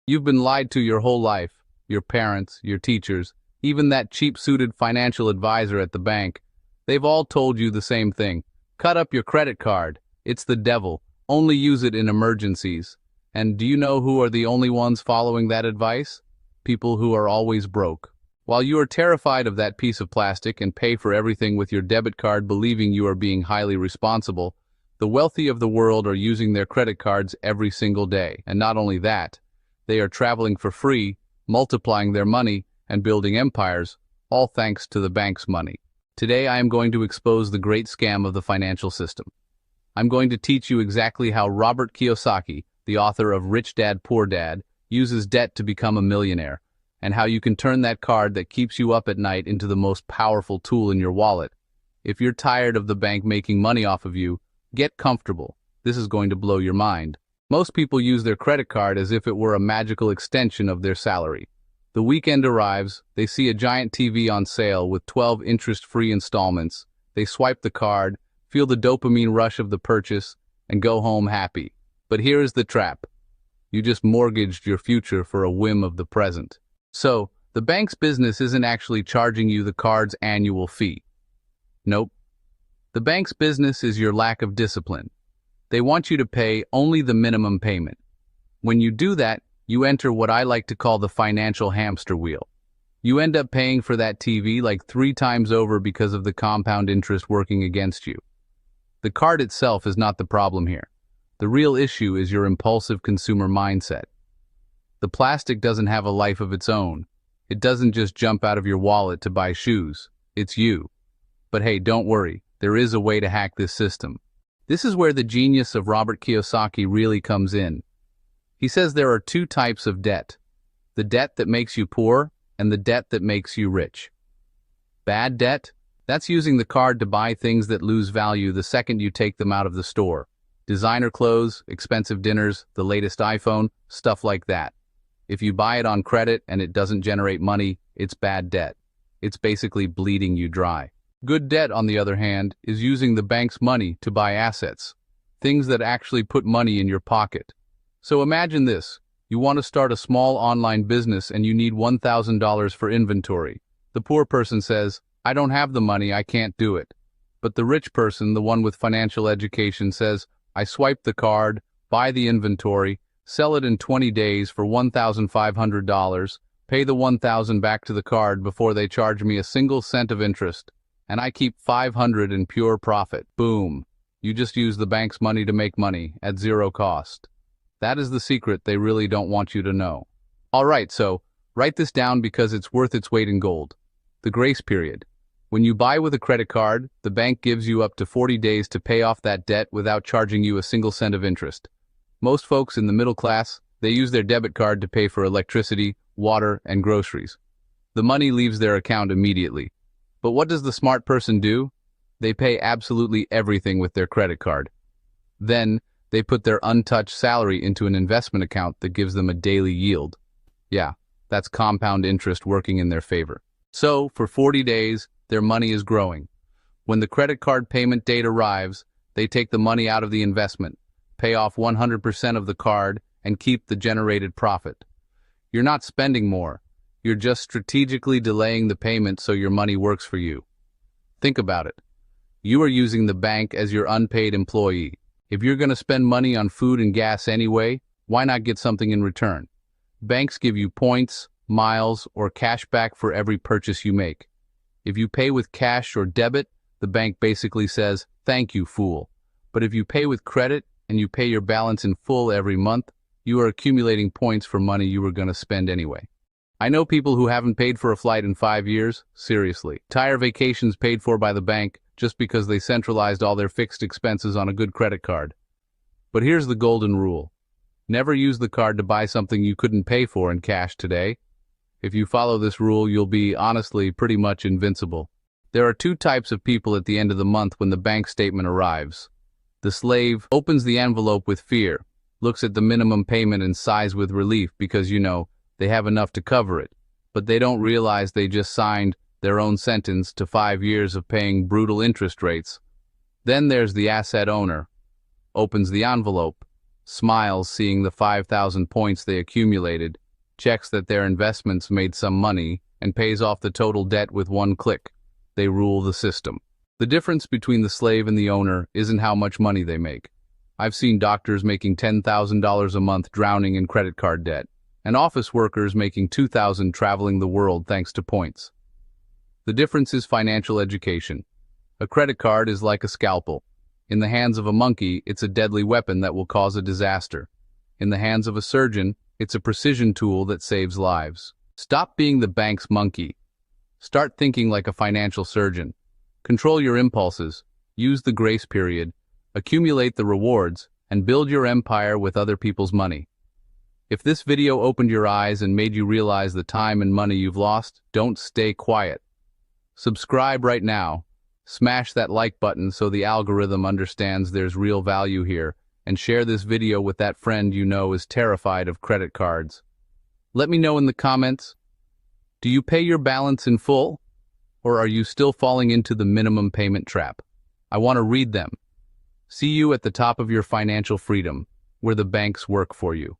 You've been lied to your whole life. Your parents, your teachers, even that cheap-suited financial advisor at the bank. They've all told you the same thing. Cut up your credit card. It's the devil. Only use it in emergencies. And do you know who are the only ones following that advice? People who are always broke. While you are terrified of that piece of plastic and pay for everything with your debit card believing you are being highly responsible, the wealthy of the world are using their credit cards every single day. And not only that, they are traveling for free, multiplying their money, and building empires, all thanks to the bank's money. Today I am going to expose the great scam of the financial system. I'm going to teach you exactly how Robert Kiyosaki, the author of Rich Dad Poor Dad, uses debt to become a millionaire, and how you can turn that card that keeps you up at night into the most powerful tool in your wallet. If you're tired of the bank making money off of you, get comfortable. This is going to blow your mind. Most people use their credit card as if it were a magical extension of their salary. The weekend arrives, they see a giant TV on sale with 12 interest-free installments. They swipe the card, feel the dopamine rush of the purchase, and go home happy. But here is the trap. You just mortgaged your future for a whim of the present. So, the bank's business isn't actually charging you the card's annual fee. Nope. The bank's business is your lack of discipline. They want you to pay only the minimum payment. When you do that, you enter what I like to call the financial hamster wheel. You end up paying for that TV like 3 times over because of the compound interest working against you. The card itself is not the problem here. The real issue is your impulsive consumer mindset. The plastic doesn't have a life of its own. It doesn't just jump out of your wallet to buy shoes. It's you. But hey, don't worry. There is a way to hack this system. This is where the genius of Robert Kiyosaki really comes in. He says there are 2 types of debt. The debt that makes you poor and the debt that makes you rich. Bad debt? That's using the card to buy things that lose value the second you take them out of the store. Designer clothes, expensive dinners, the latest iPhone, stuff like that. If you buy it on credit and it doesn't generate money, it's bad debt. It's basically bleeding you dry. Good debt, on the other hand, is using the bank's money to buy assets, things that actually put money in your pocket. So imagine this. You want to start a small online business and you need $1,000 for inventory. The poor person says, I don't have the money, I can't do it. But the rich person, the one with financial education, says, I swipe the card, buy the inventory, sell it in 20 days for $1,500, pay the $1,000 back to the card before they charge me a single cent of interest. And I keep $500 in pure profit. Boom. You just use the bank's money to make money at 0 cost. That is the secret they really don't want you to know. Alright, so write this down because it's worth its weight in gold. The grace period. When you buy with a credit card, the bank gives you up to 40 days to pay off that debt without charging you a single cent of interest. Most folks in the middle class, they use their debit card to pay for electricity, water, and groceries. The money leaves their account immediately. But what does the smart person do? They pay absolutely everything with their credit card. Then, they put their untouched salary into an investment account that gives them a daily yield. Yeah, that's compound interest working in their favor. So, for 40 days, their money is growing. When the credit card payment date arrives, they take the money out of the investment, pay off 100% of the card, and keep the generated profit. You're not spending more. You're just strategically delaying the payment so your money works for you. Think about it. You are using the bank as your unpaid employee. If you're going to spend money on food and gas anyway, why not get something in return? Banks give you points, miles, or cash back for every purchase you make. If you pay with cash or debit, the bank basically says, thank you, fool. But if you pay with credit and you pay your balance in full every month, you are accumulating points for money you were going to spend anyway. I know people who haven't paid for a flight in 5 years, seriously. Entire vacations paid for by the bank just because they centralized all their fixed expenses on a good credit card. But here's the golden rule. Never use the card to buy something you couldn't pay for in cash today. If you follow this rule, you'll be, honestly, pretty much invincible. There are 2 types of people at the end of the month when the bank statement arrives. The slave opens the envelope with fear, looks at the minimum payment and sighs with relief because, they have enough to cover it, but they don't realize they just signed their own sentence to 5 years of paying brutal interest rates. Then there's the asset owner. Opens the envelope, smiles seeing the 5,000 points they accumulated, checks that their investments made some money, and pays off the total debt with one click. They rule the system. The difference between the slave and the owner isn't how much money they make. I've seen doctors making $10,000 a month drowning in credit card debt, and office workers making $2,000 traveling the world thanks to points. The difference is financial education. A credit card is like a scalpel. In the hands of a monkey, it's a deadly weapon that will cause a disaster. In the hands of a surgeon, it's a precision tool that saves lives. Stop being the bank's monkey. Start thinking like a financial surgeon. Control your impulses, use the grace period, accumulate the rewards, and build your empire with other people's money. If this video opened your eyes and made you realize the time and money you've lost, don't stay quiet. Subscribe right now. Smash that like button so the algorithm understands there's real value here, and share this video with that friend you know is terrified of credit cards. Let me know in the comments, do you pay your balance in full? Or are you still falling into the minimum payment trap? I want to read them. See you at the top of your financial freedom, where the banks work for you.